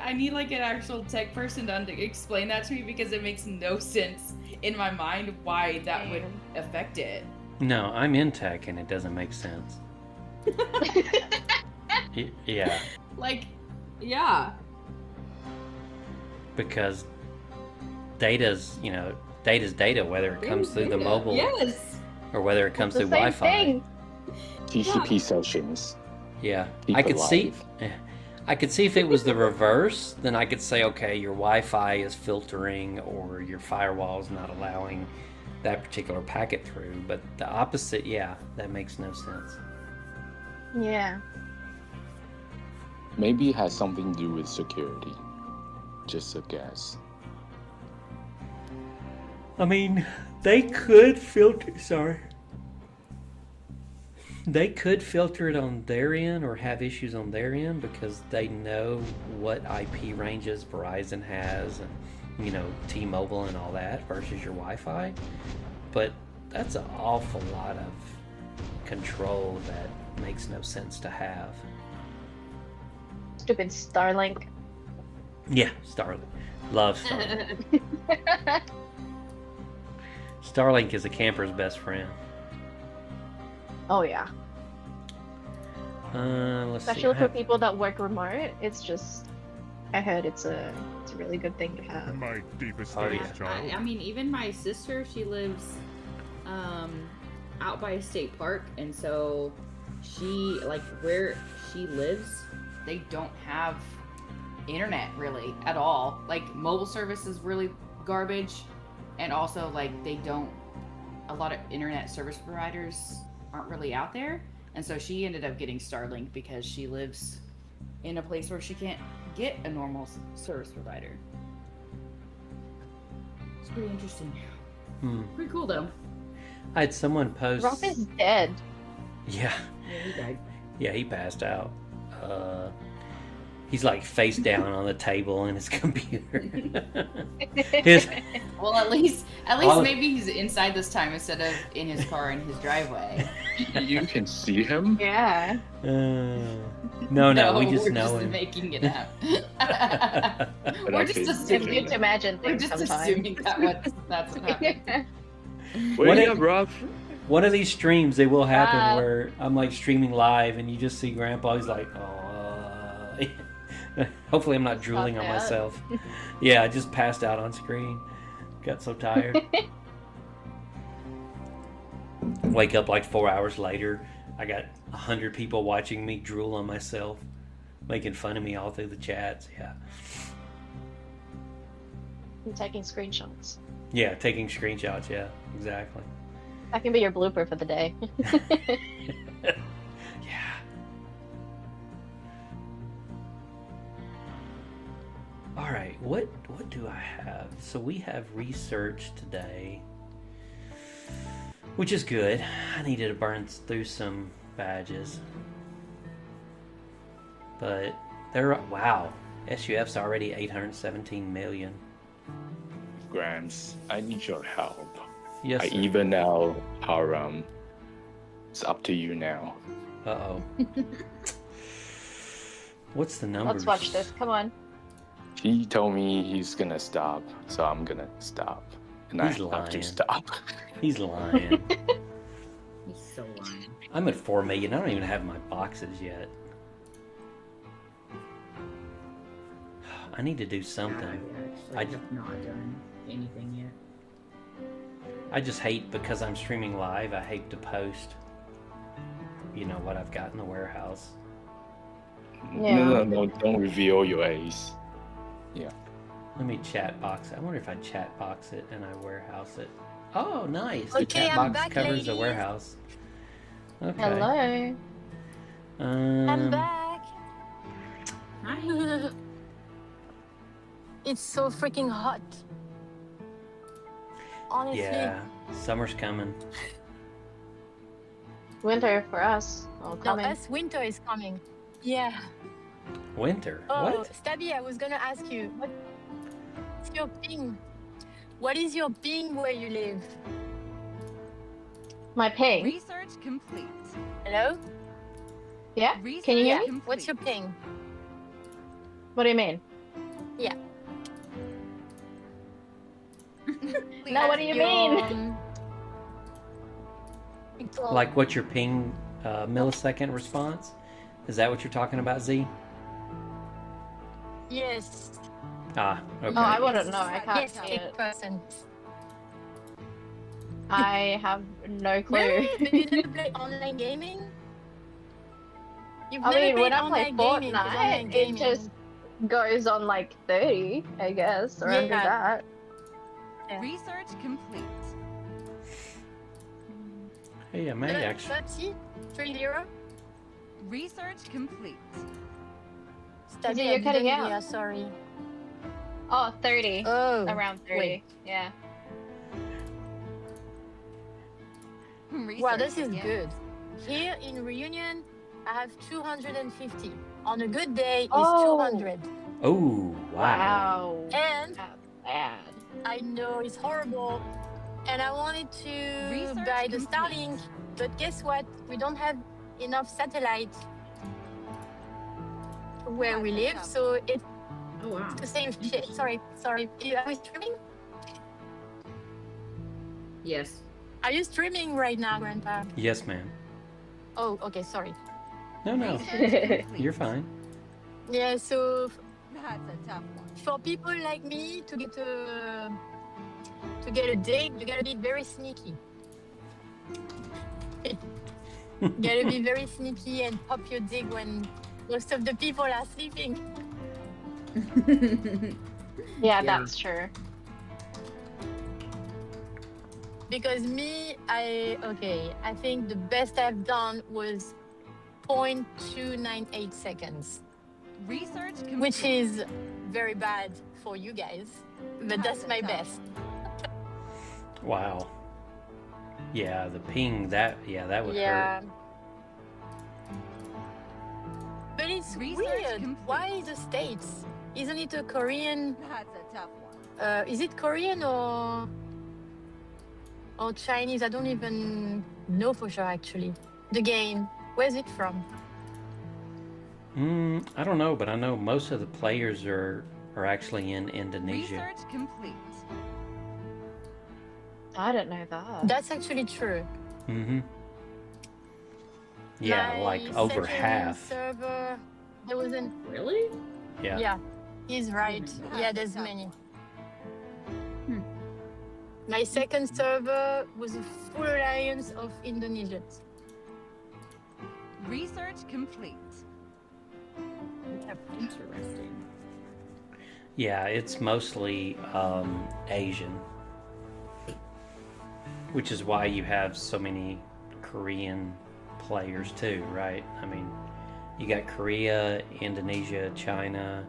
I need like an actual tech person to explain that to me because it makes no sense in my mind why that would affect it. No, I'm in tech and it doesn't make sense. Yeah, Like, yeah. because data's data, whether it comes through the mobile Yes. or whether it comes The through same Wi-Fi. thing. TCP sessions. Yeah, Keep I could it see. alive. I could see if it was the reverse, then I could say, okay, your Wi-Fi is filtering or your firewall is not allowing that particular packet through. But the opposite, yeah, that makes no sense. Yeah. Maybe it has something to do with security. Just a guess. I mean, they could filter. Sorry. They could filter it on their end or have issues on their end because they know what IP ranges Verizon has and, T-Mobile and all that versus your Wi-Fi. But that's an awful lot of control that makes no sense to have. Stupid Starlink. Yeah, Starlink. Love Starlink. Starlink is a camper's best friend. Oh yeah. Let's see. Especially for people that work remote, it's just. I heard it's a really good thing to have. My deepest Oh, thanks, yeah. child. I mean, even my sister, she lives out by a state park, and so she, like, where she lives, They don't have internet really at all. Like mobile service is really garbage, and also like they don't. A lot of internet service providers aren't really out there, and so she ended up getting Starlink because she lives in a place where she can't get a normal service provider. It's pretty interesting. pretty cool though. I had someone post. Roth is dead. Yeah, Yeah, he died. yeah, he passed out. He's like face down on the table in his computer. His, Well, at least All- maybe he's inside this time instead of in his car in his driveway. You can see him? Yeah. no, we just we're know just him. making it up. But we're I just can It's see good assuming. to imagine We're things just sometimes. assuming that's what happened. Wake What up, Rob. One of these streams, it will happen Rob. where I'm like streaming live and you just see Grandpa. He's like, oh. Hopefully, I'm not drooling on out. myself. Yeah, I just passed out on screen. Got so tired. Wake up like 4 hours later, I got 100 people watching me drool on myself, making fun of me all through the chats. Yeah. I'm taking screenshots. Yeah, taking screenshots. Yeah, exactly. That can be your blooper for the day. Yeah. All right, what do I have? So we have research today, which is good. I needed to burn through some badges, but they're wow. SUF's already 817 million. Grams, I need your help. Yes. I Sir. even out Haram. It's up to you now. Uh-oh. What's the number? Let's watch this. Come on. He told me he's gonna stop, so I'm gonna stop. And He's I have to lying. stop. He's lying. He's so lying. I'm at 4 million. I don't even have my boxes yet. I need to do something. I I- actually have not done anything yet. I just hate, because I'm streaming live, I hate to post, you know, what I've got in the warehouse. Yeah. No, don't reveal your ace. Let me chat box it. I wonder if I chat box it and I warehouse it. Oh, nice. The Okay, chat I'm box back, covers the ladies. warehouse. Okay. Hello. I'm back. Hi. It's so freaking hot. Honestly. Yeah, summer's coming. Winter for us. Oh, No, coming. us winter is coming. Yeah. Winter. Oh, What? Stabby, I was gonna ask you, what's your ping? What is your ping where you live? My ping. Research complete. Hello? Yeah? Research Can you hear me? complete. What's your ping? What do you mean? No, what do you mean? Like, what's your ping millisecond response? Is that what you're talking about, Z? Yes. Ah, okay. Oh, I wouldn't know. I can't Yes, see it. 8%. I have no clue. Really? But you never play online gaming? You've I never mean, when played I play online gaming, 'cause online Fortnite, it gaming- just goes on like 30, I guess, or under Yeah. that. Research complete. Hey, I may actually. 30? 30? Research complete. Study, you're I cutting didn't out. hear, sorry. Oh, 30. Oh. Around 30. wait. Yeah. Research Wow, this is again. good. Here in Reunion, I have 250. On a good day, it's Oh. 200. Oh, wow. Wow. And That's bad. I know it's horrible. And I wanted to Research buy the complete. Starlink, but guess what? We don't have enough satellite where we live, so it's Oh wow. the same shit. Sorry. Are we streaming? Yes. Are you streaming right now, Grandpa? Yes, ma'am. Oh, okay, sorry. No, no. Research complete. You're fine. Yeah, so That's a tough one. for people like me to get a dig, you gotta be very sneaky. You gotta be very sneaky and pop your dig when most of the people are sleeping. Yeah, Yeah. that's true. Because me, I think the best I've done was 0.298 seconds, Research complete. which is very bad for you guys, but that's my best. Wow. Yeah, the ping, that would Yeah. hurt. But it's Research weird. complete. Why the States? Isn't it a Korean? That's a tough one. Is it Korean or Chinese? I don't even know for sure actually. The game. Where's it from? I don't know, but I know most of the players are actually in Indonesia. Research complete. I didn't know that. That's actually true. Mm-hmm. Yeah, My like over second half. Server, there wasn't. Really? Yeah. Yeah, he's right. Mhm. Yeah, there's many. My second server was a full alliance of Indonesians. Research complete. Interesting. Yeah, it's mostly Asian, which is why you have so many Korean players too, right? I mean, you got Korea, Indonesia, China.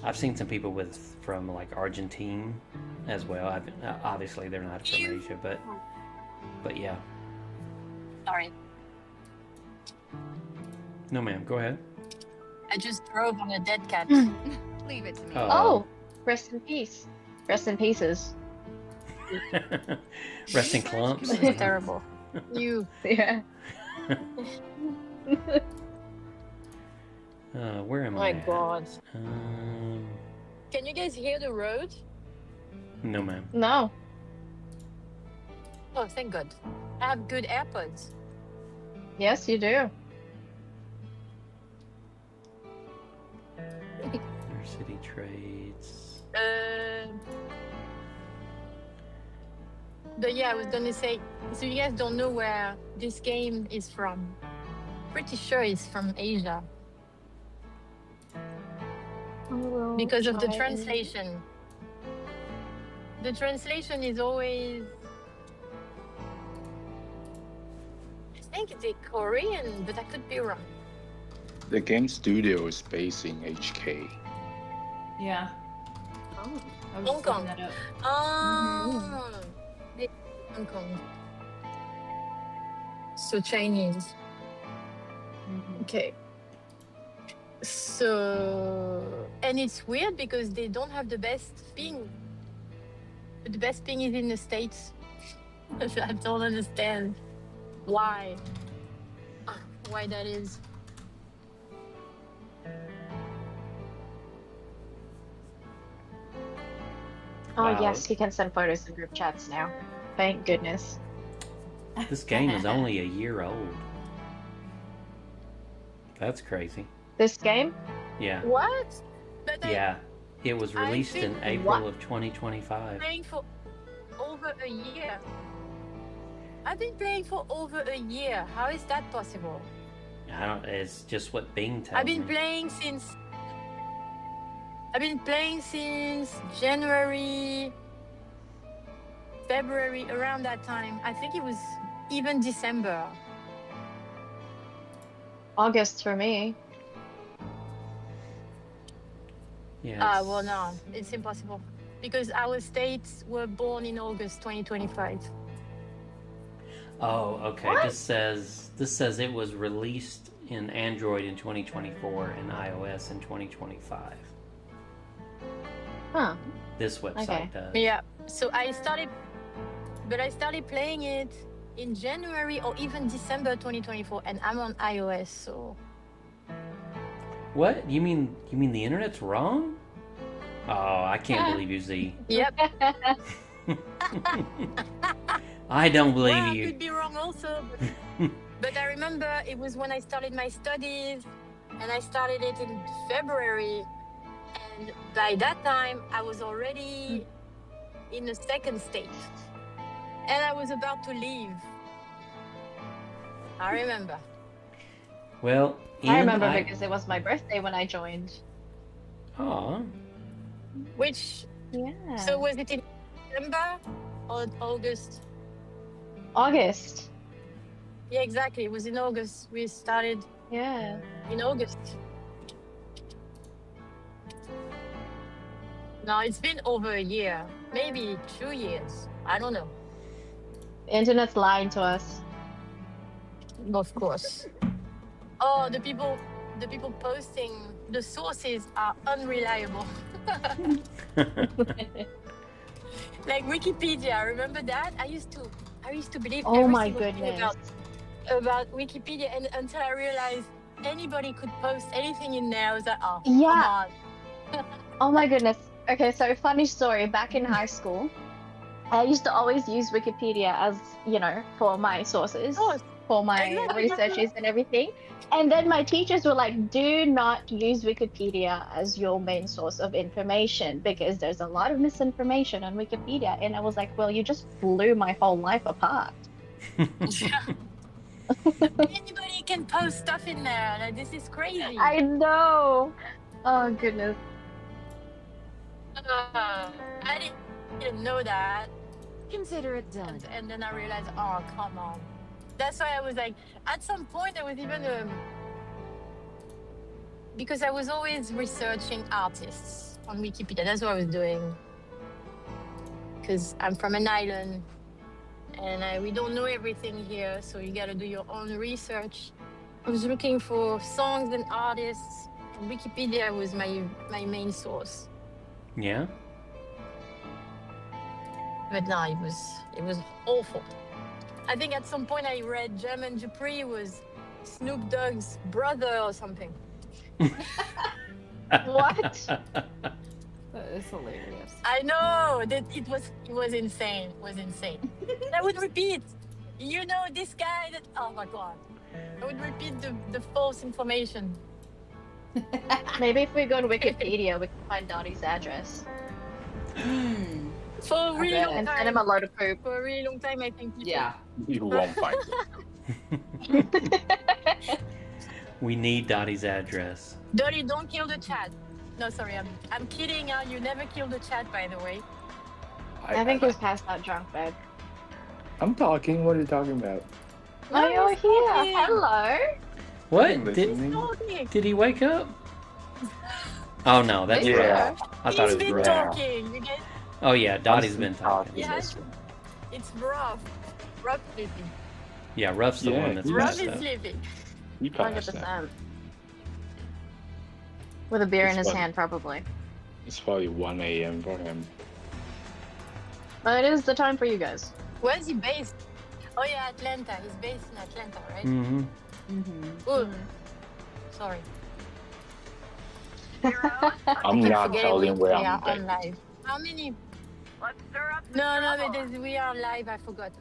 I've seen some people from like Argentine as well. Obviously they're not from Asia, but yeah. Sorry. No, ma'am. Go ahead. I just drove on a dead cat. Leave it to me. Oh, rest in peace. Rest in pieces. Rest in clumps. It's terrible. You. Yeah. Where am Oh I? my at? god. Um, Can you guys hear the road? no, ma'am. No. Oh, thank God. I have good AirPods. Yes, you do. Inner city trades. But yeah, I was gonna say, so you guys don't know where this game is from. Pretty sure it's from Asia. Because of the translation. The translation is always... I think it's Korean, but I could be wrong. The game studio is based in HK. Yeah. Oh. I was Hong just Kong. looking that up. Oh, Hong Kong. So Chinese. Okay. So, and it's weird because they don't have the best ping. The best ping is in the States. I don't understand why. Why that is. Oh, Wow. yes, you can send photos in group chats now. Thank goodness. This game is only a year old. That's crazy. This game? Yeah. What? But Yeah. It was I released in think- April What? of 2025. playing for over a year. I've been playing for over a year. How is that possible? I don't. It's just what Bing tells I've been me. playing since. I've been playing since January, February, around that time. I think it was even December. August for me. Yeah. Well, no, it's impossible because our states were born in August 2025. Oh, okay. What? This says it was released in Android in 2024 and iOS in 2025. Huh. This website Okay. does. Yeah. So I started playing it in January or even December 2024, and I'm on iOS. So What? You mean the internet's wrong? Oh, I can't believe you, Z. yep. I don't believe Well, I you. could be wrong also. But I remember it was when I started my studies, and I started it in February. And by that time, I was already in the second state. And I was about to leave. I remember. Well, I remember because it was my birthday when I joined. Aw. Which, Yeah. so was it in September or August? August. Yeah, exactly. It was in August. We started Yeah. in August. No, it's been over a year, maybe 2 years. I don't know. The internet's lying to us. Of course. Oh, the people posting the sources are unreliable. Like Wikipedia, remember that? I used to believe Oh every my single thing goodness. about Wikipedia, and until I realized anybody could post anything in there, I was like, oh, Yeah. come on. Oh my goodness. Okay, so funny story. Back in high school, I used to always use Wikipedia as, for my sources. Oh, for my Exactly. researches and everything. And then my teachers were like, do not use Wikipedia as your main source of information because there's a lot of misinformation on Wikipedia. And I was like, well, you just blew my whole life apart. Anybody can post stuff in there. Like, this is crazy. I know. Oh, goodness. I didn't know that. Consider it done. And then I realized, oh, come on. That's why I was like, at some point, I was even because I was always researching artists on Wikipedia. That's what I was doing. Because I'm from an island, and we don't know everything here, so you gotta do your own research. I was looking for songs and artists, and Wikipedia was my main source. Yeah. But no, it was awful. I think at some point I read Jermaine Dupri was Snoop Dogg's brother or something. What? That is hilarious. I know that it was insane. It was insane. I would repeat, you know, this guy that, oh my God. I would repeat the false information. Maybe if we go to Wikipedia, we can find Dottie's address For a really long and time. send him a load of poop. For a really long time, I think people. Yeah. You won't find it. We need Dottie's address. Dottie, don't kill the chat. No, sorry, I'm kidding. You never kill the chat, by the way. I think he's passed out drunk, babe. I'm talking. What are you talking about? Oh, you're he's here. talking. Hello. What? I'm Did, listening. Talking. did he wake up? Oh no, that's Yeah. Ruff. I thought He's it was been Ruff. talking. You get, Oh yeah, Dottie's been talking. yeah, it's rough. Rough sleeping. Yeah, Ruff's the Yeah, one that's he's- Rough passed is out. sleeping. You passed that. 100%. With a beer in It's his fun. hand, probably. It's probably 1 a.m. for him. But it is the time for you guys. Where's he based? Oh yeah, Atlanta. He's based in Atlanta, right? Mm-hmm. Mm-hmm. Oh, sorry. I'm not Forget telling it, where we I'm are on based. live. How many? No, we are live. I forgot.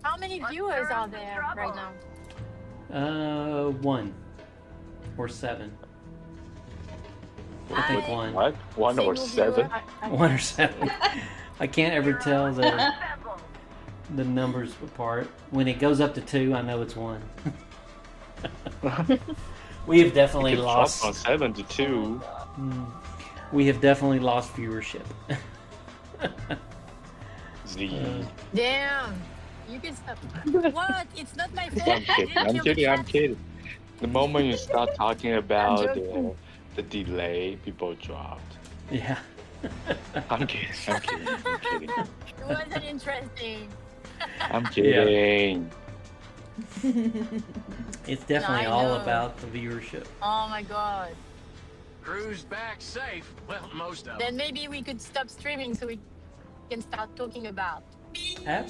How many viewers are there right now? 1 or 7. I think 1. What? 1 or Single 7? viewer? 1 or 7. I can't ever tell the numbers apart. When it goes up to 2, I know it's 1. We have definitely You can drop lost. from 7 to 2. We have definitely lost viewership. Z. Damn. You can stop. What? It's not my fault. I'm kidding. I'm kidding. I'm kidding. The moment you start talking about joking. the delay, people dropped. Yeah. I'm kidding. I'm kidding. I'm kidding. It wasn't interesting. I'm kidding. It's definitely I all know. about the viewership. Oh my God. Crew's back safe. Well, most of 'em. Then maybe we could stop streaming so we can start talking about. Absolutely.